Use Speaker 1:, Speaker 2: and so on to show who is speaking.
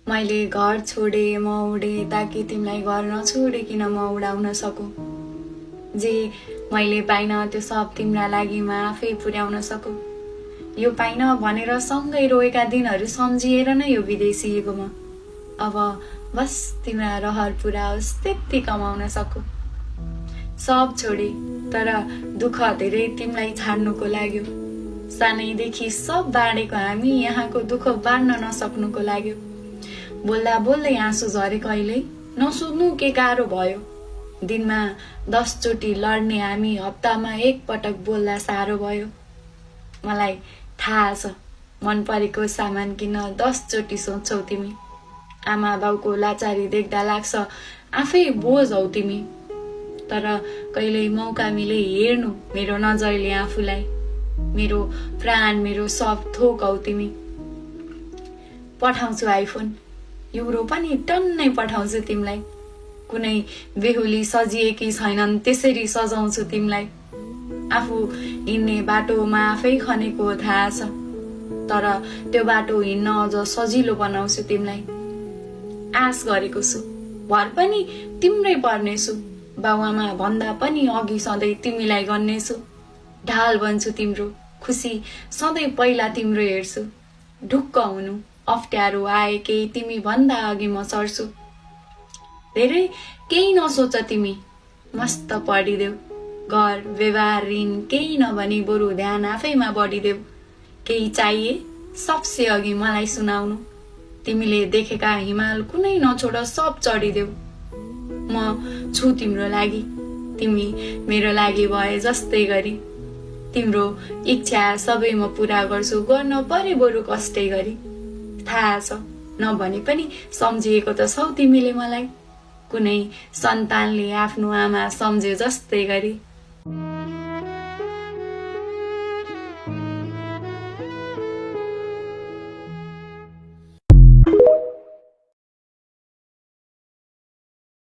Speaker 1: मैले घर छोडे म उडे ताकि तिमीलाई घर नछोडिकन म उडाउन सकूँ। जे मैले पाइन त्यो सब तिम्रा लागि म आफै पुर्याउन सकूँ। यो पाइन भनेर सँगै रोएका दिनहरू सम्झिएर नै यो विदेशिएको म अब बस तिम्रा रहर पुरा होस् त्यति कमाउन सकूँ। सब छोडे तर दुःख धेरै तिमीलाई छाड्नुको लाग्यो। सानैदेखि सब बाँडेको हामी यहाँको दुःख बाँड्न नसक्नुको लाग्यो। बोल्दा बोल्दै आँसु झरे कहिल्यै नसुध्नु के गाह्रो भयो। दिनमा 10 चोटि लड्ने हामी हप्तामा 1 पटक बोल्दा साह्रो भयो। मलाई थाहा छ मन परेको सामान किन्न 10 चोटि सोच्छौ तिमी। आमा बाउको लाचारी देख्दा लाग्छ आफै बोझ हौ तिमी। तर कहिल्यै मौका मिले हेर्नु मेरो नजरले आफूलाई। मेरो प्राण मेरो सब थोक हौ तिमी। पठाउँछु आइफोन युरो पनि टन्नै पठाउँछु तिमीलाई। कुनै बेहुली सजिएकी छैनन् त्यसरी सजाउँछु तिमीलाई। आफू हिँड्ने बाटोमा आफै खनेको थाहा छ तर त्यो बाटो हिँड्न अझ सजिलो बनाउँछु तिमीलाई। आश गरेको छु भर पनि तिम्रै पर्नेछु। बाउआमा भन्दा पनि अघि सधैँ तिमीलाई गर्नेछु। ढाल बन्छु तिम्रो खुसी सधैँ पहिला तिम्रो हेर्छु। ढुक्क हुनु अप्ठ्यारो आए केही तिमी भन्दा अघि म सर्छु। धेरै केही नसोच तिमी मस्त पढिदेऊ। घर व्यवहार ऋण केही नभनी बरु ध्यान आफैमा बढिदेऊ। केही चाहिए सबसे अघि मलाई सुनाउनु। तिमीले देखेका हिमाल कुनै नछोड सब चढिदेऊ। म छु तिम्रो लागि तिमी मेरो लागि भए जस्तै गरी। तिम्रो इच्छा सबै म पुरा गर्छु गर्न परे बरु कष्टै गरी। थाहा छ नभनी पनि सम्झिएको त छौ तिमीले मलाई। कुनै सन्तानले आफ्नो आमा सम्झे जस्तै गरी।